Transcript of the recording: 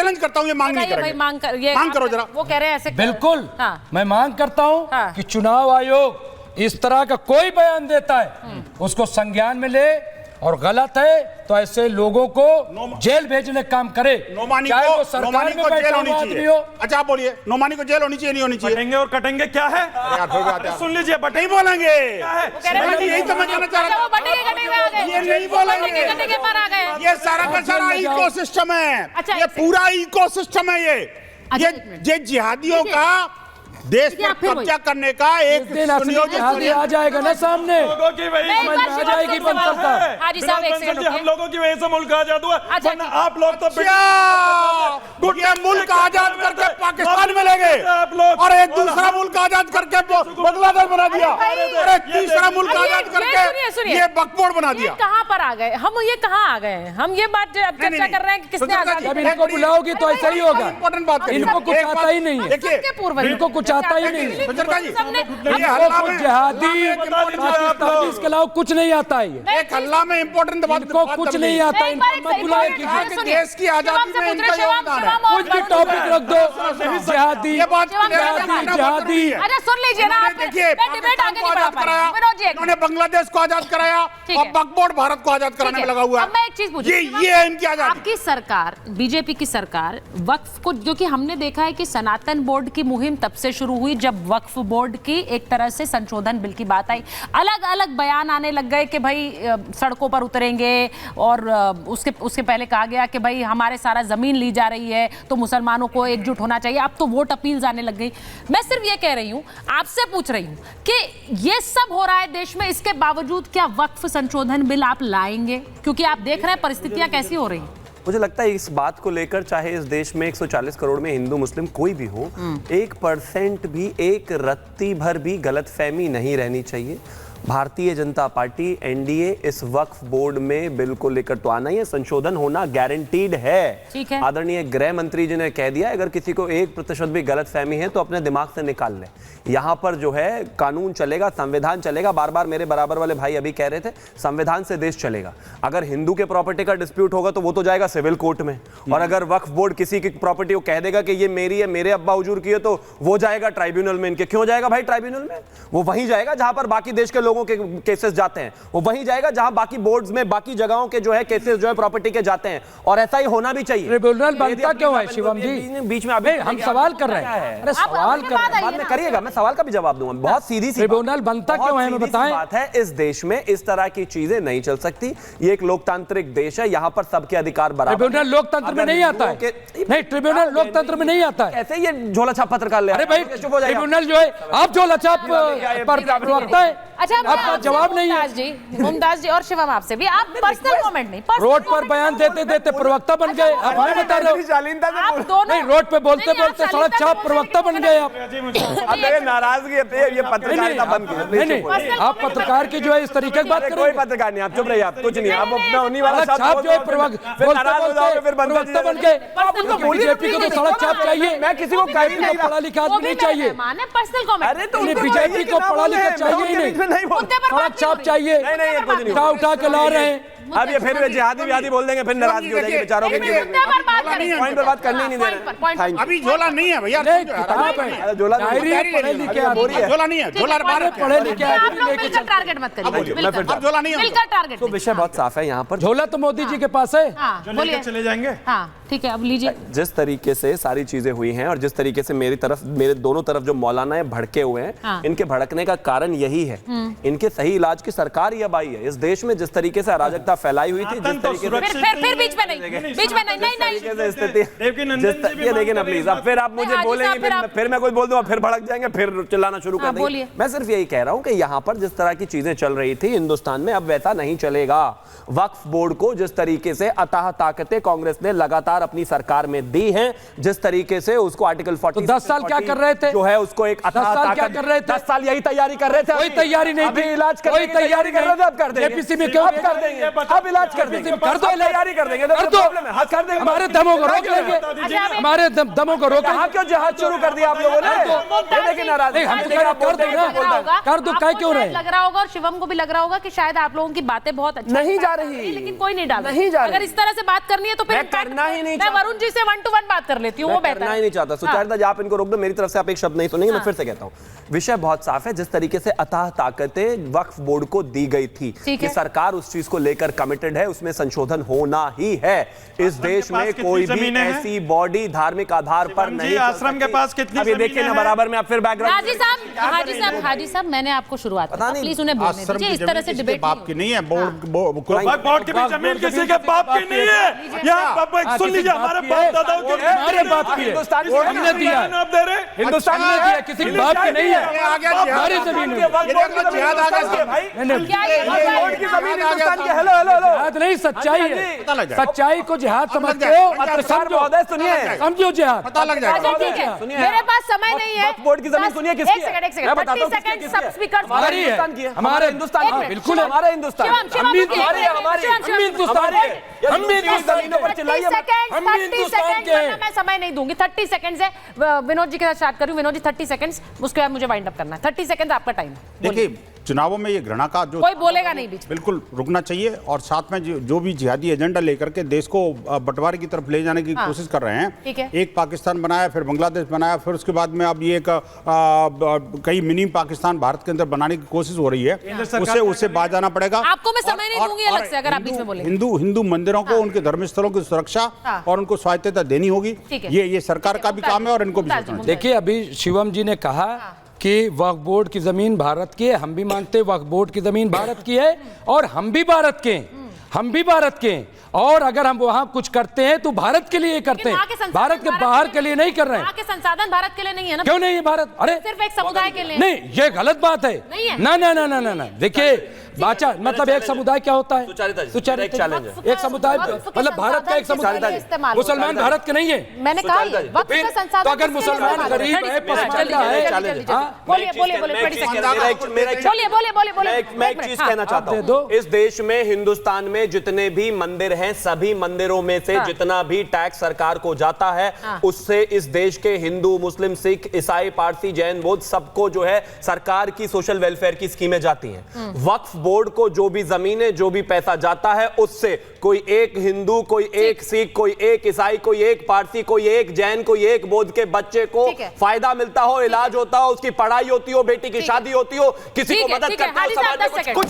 Challenge करता हूँ, ये मांग नहीं करेंगे। मांग करो जरा। वो कह रहे हैं ऐसे। बिल्कुल मैं मांग करता हूँ कि चुनाव आयोग इस तरह का कोई बयान देता है उसको संज्ञान में ले, और गलत है तो ऐसे लोगों को जेल भेजने का काम करे, चाहे वो सरकार में बैठा हुआ आदमी हो। अच्छा आप बोलिए, नोमानी को जेल होनी चाहिए नहीं होनी चाहिए? बटेंगे और कटेंगे क्या है सुन लीजिए, बट नहीं बोलेंगे, यही तो मैं कहना चाह रहा था, ये नहीं बोलेंगे। ये सारा का सारा इकोसिस्टम है, ये पूरा इकोसिस्टम है। ये जिहादियों का देश पर कब्जा करने का एक सुनियोजित आ जाएगा ना सामने, लोगों की वजह आ जाएगी हम लोगों की वजह से मुल्क आजाद हुआ। आप लोग तो ये मुल्क आजाद करके पाकिस्तान में ले गए, और एक दूसरा मुल्क आजाद करके बांग्लादेश बना दिया, और एक तीसरा मुल्क आजाद करके ये बकबोड़ बना दिया। कहाँ पर आ गए हम, ये कहाँ आ गए हैं हम? ये बात चर्चा कर रहे हैं कि किसने आजाद किया। जब इनको बुलाओगी तो ऐसा ही होगा। इंपॉर्टेंट बात, इनको कुछ आता ही नहीं है, इनको कुछ आता ही नहीं है, जिहादी पाकिस्तानी इसके अलावा कुछ नहीं आता है। एक हल्ला में इंपॉर्टेंट बात, इनको कुछ नहीं आता, इनको मत बुलाएगी। देश की आजादी में इनका योगदान है। कुछ भी टॉपिक रख दो, जिहादी जिहादी। अच्छा सुन लीजिए ना, देखिए उन्होंने बांग्लादेश को आजाद कराया और बकबोड़ भारत को आजाद कराने में लगा हुआ है। अब मैं एक चीज पूछूं, ये है इनकी आजादी। आपकी सरकार, बीजेपी की सरकार वक्फ को, जो कि हमने देखा है कि सनातन बोर्ड की मुहिम तब से शुरू हुई जब वक्फ बोर्ड की एक तरह से संशोधन बिल की बात आई। अलग अलग बयान आने लग गए कि भाई सड़कों पर उतरेंगे, और उसके पहले कहा गया कि भाई हमारे सारा जमीन ली जा रही है तो मुसलमानों को एकजुट होना चाहिए। अब तो वोट अपील्स आने लग गई। मैं सिर्फ ये कह रही हूं, आपसे पूछ रही हूं कि ये सब हो रहा है देश में, इसके बावजूद क्या वक्फ संशोधन बिल आप लाएंगे? क्योंकि आप देख रहे हैं परिस्थितियां कैसी हो रही हैं। मुझे लगता है इस बात को लेकर, चाहे इस देश में 140 करोड़ में हिंदू मुस्लिम कोई भी हो, 1% भी, एक रत्ती भर भी गलतफहमी नहीं रहनी चाहिए। भारतीय जनता पार्टी एनडीए इस वक्फ बोर्ड में बिल को लेकर तो आना ही है, संशोधन होना गारंटीड है। आदरणीय गृह मंत्री जी ने कह दिया, अगर किसी को 1% भी गलतफहमी है तो अपने दिमाग से निकाल ले। यहाँ पर जो है कानून चलेगा, संविधान चलेगा। बार बार मेरे बराबर वाले भाई अभी कह रहे थे संविधान से देश चलेगा। अगर हिंदू के प्रॉपर्टी का डिस्प्यूट होगा तो वो तो जाएगा सिविल कोर्ट में, और अगर वक्फ बोर्ड किसी की प्रॉपर्टी को कह देगा कि ये मेरी है, मेरे अब्बा हुजूर की है, तो वो जाएगा ट्राइब्यूनल में। इनके क्यों जाएगा भाई ट्राइब्यूनल में? वो वहीं जाएगा जहां पर बाकी देश के लोगों के केसेस जाते हैं, वो वहीं जाएगा जहां बाकी बोर्ड्स में, बाकी जगहों के जो है केसेस जो है प्रॉपर्टी के जाते हैं, और ऐसा ही होना भी चाहिए। ट्रिब्यूनल बनता क्यों है शिवम जी? बीच में अभी हम सवाल कर रहे हैं, अरे सवाल कर रहे हैं, बाद में करिएगा, मैं सवाल का भी जवाब दूंगा। बहुत सीधी सी ट्रिब्यूनल बनता क्यों है, मैं बताएं। बात है, इस देश में इस तरह की चीजें नहीं चल सकती। ये एक लोकतांत्रिक देश है, यहाँ पर सबके अधिकार बराबर। ट्रिब्यूनल लोकतंत्र में नहीं आता है, नहीं ट्रिब्यूनल लोकतंत्र में नहीं आता है। कैसे ये झोला छाप पत्रकार ले? अरे भाई ट्रिब्यूनल जो है, आप झोला छाप पर प्रवक्ता है। अच्छा आपका जवाब नहीं है। मुमताज जी और शिवम आपसे भी, आप पर्सनल कमेंट नहीं, रोड पर बयान देते देते प्रवक्ता बन गए। आप हमें बता रहे हो, नहीं रोड पे बोलते बोलते सड़क छाप प्रवक्ता बन गए आप। नाराजगी ये पत्रकारिता बंद कीजिए। नहीं, आप पत्रकार की जो है इस तरीके की बात करें। कोई पत्रकार नहीं, आप चुप रहिए, आप कुछ नहीं, आप अपना उन्हीं वाला छाप जो है प्रवक्ता बन गए। बीजेपी को तो सड़क छाप चाहिए, मैं किसी को पढ़ा लिखा आदमी नहीं चाहिए। बीजेपी को पढ़ा लिखा चाहिए ही नहीं, सड़क छाप चाहिए, उठा के ला रहे हैं। अब ये फिर जिहादी बोल देंगे, फिर नाराजगी हो जाएगी बेचारों की। पॉइंट पर बात करनी नहीं दे रहे। अभी झोला नहीं है भैया, झोला नहीं है, झोला पढ़े लिखे टारगेट मत करिए, झोला नहीं है। टारगेट तो विषय बहुत साफ है यहाँ पर। झोला तो मोदी जी के पास है, बोलिए, चले जाएंगे। हाँ ठीक है, अब लीजिए। जिस तरीके से सारी चीजें हुई हैं, और जिस तरीके से मेरे दोनों तरफ जो मौलाना है भड़के हुए हैं, इनके भड़कने का कारण यही है, इनके सही इलाज की सरकार ही अब आई है। इस देश में जिस तरीके से अराजकता फैलाई हुई थी, जिस तरीके से फिर बीच में नहीं स्थिति, देखिए ना प्लीज, अब फिर आप मुझे बोलेंगे, फिर मैं कुछ बोल दूंगा, फिर भड़क जाएंगे, फिर चिल्लाना शुरू कर देंगे। मैं सिर्फ यही कह रहा हूं कि यहाँ पर जिस तरह की चीजें चल रही थी हिंदुस्तान में, अब वैसा नहीं चलेगा। वक्फ बोर्ड को जिस तरीके से अथाह ताकतें कांग्रेस ने लगातार अपनी सरकार में दी हैं, जिस तरीके से उसको आर्टिकल 40 तो 10 साल क्या कर रहे थे, जो है उसको एक 10 साल क्या कर रहे थे? 10 साल यही तैयारी कर रहे थे। कोई तैयारी नहीं थी, इलाज कोई तैयारी कर रहे थे। अब कर देंगे, एपीसी में क्यों कर देंगे, अब इलाज कर देंगे, कर दो, तैयारी कर देंगे, कर दो, हमारे दमों को रोक लेंगे, हमारे दमों को रोक। कहां क्यों जहाज शुरू कर दिया आप लोगों ने? देखिए नाराज, हम तो कर दो, कह क्यों रहे? लग रहा होगा और शिवम को भी लग रहा होगा कि शायद आप लोगों की बातें बहुत अच्छी नहीं जा रही, लेकिन कोई नहीं डाल नहीं जा रही। अगर इस तरह से बात करनी है तो फिर करना ही नहीं मैं वरुण जी से 1 to 1 बात कर लेती हूँ, वो बेहतर करना है। ही नहीं चाहता। सुचारिता जी आप इनको रोक दो, मेरी तरफ से आप एक शब्द नहीं सुनेंगे, मैं फिर से कहता हूँ, विषय बहुत साफ है। जिस तरीके से अथाह ताकतें वक्फ बोर्ड को दी गई थी, ये सरकार उस चीज को लेकर कमिटेड है, उसमें संशोधन होना ही है। इस देश में कोई भी ऐसी बॉडी धार्मिक आधार पर नहीं, आश्रम के पास कितनी अब ये देखिए ना बराबर में, आप फिर बैकग्राउंड हाजी साहब मैंने आपको शुरुआत पता नहीं, प्लीज उन्हें बोलने दीजिए, इस तरह से डिबेट बाप की नहीं है, बोर्ड की भी जमीन किसी के बाप की नहीं है। यहाँ सुन लीजिए, हमारे बाप दादाओं की हमारे बाप की है, हमने दिया, आप दे रहे हिंदुस्तान ने दिया, किसी के बाप की नहीं है, हमारी जमीन है। जिहाद नहीं, सच्चाई है, सच्चाई को जिहाद समझते हो, समझो जिहाद, पता लग जाएगा। ठीक है, मेरे पास समय नहीं है। बोर्ड की जमीन सुनिए किसकी है? एक सेकंड 30 सेकंड सब स्पीकर हमारी है, हमारे हिंदुस्तान की, बिल्कुल हमारे हिंदुस्तान, हम भी हिंदुस्तान के, हम भी हिंदुस्तान के। मैं समय नहीं दूंगी। 30 सेकंड से विनोद जी के साथ स्टार्ट करूं। विनोद जी 30 सेकंड्स, उसके बाद मुझे वाइंड अप करना है। 30 सेकंड आपका टाइम। देखिए चुनावों में ये घृणा का जो कोई बोलेगा नहीं बीच में। बिल्कुल रुकना चाहिए, और साथ में जो भी जिहादी एजेंडा लेकर के देश को बंटवारे की तरफ ले जाने की कोशिश कर रहे हैं। ठीक है। एक पाकिस्तान बनाया, फिर बांग्लादेश बनाया, फिर उसके बाद में अब ये एक कई मिनी पाकिस्तान भारत के अंदर बनाने की कोशिश हो रही है। उससे बाज आना पड़ेगा। आपको मैं समय नहीं दूंगी अलग से, अगर आप बीच में बोलेंगे। हिंदू मंदिरों को, उनके धर्म स्थलों की सुरक्षा और उनको स्वायत्तता देनी होगी। ये सरकार का भी काम है और इनको भी सोचना चाहिए। देखिए अभी शिवम जी ने कहा कि वक्फ बोर्ड की जमीन भारत की है, हम भी मानते हैं वक्फ बोर्ड की जमीन भारत की है, और हम भी भारत के हैं, हम भी भारत के हैं, और अगर हम वहां कुछ करते हैं तो भारत के लिए करते हैं, भारत के बाहर के लिए नहीं कर रहे हैं। के संसाधन भारत के लिए नहीं है ना? क्यों नहीं है भारत? अरे सिर्फ एक समुदाय के लिए नहीं, ये गलत बात है। ना ना ना ना ना, देखिए बाचा मतलब एक समुदाय क्या होता है? एक चैलेंज है, एक समुदाय मतलब भारत का एक समुदाय, मुसलमान भारत के नहीं है। मैंने कहा तो अगर मुसलमान गरीब है, पसमानदा है, मैं एक चीज कहना चाहता हूँ, इस देश में हिंदुस्तान में जितने भी मंदिर हैं, सभी मंदिरों में से जितना भी टैक्स सरकार को जाता है, उससे इस देश के हिंदू, मुस्लिम, सिख, ईसाई, पारसी, जैन, बौद्ध सबको जो है सरकार की सोशल वेलफेयर की स्कीमें जाती हैं। वक्फ बोर्ड को जो भी जमीनें, जो भी पैसा जाता है, उससे कोई एक हिंदू, कोई एक सिख, कोई एक ईसाई, कोई एक पारसी, कोई एक जैन, कोई एक बौद्ध के बच्चे को फायदा मिलता हो, इलाज होता हो, उसकी पढ़ाई होती हो, बेटी की शादी होती हो, किसी को मदद करता हो, समाज में कुछ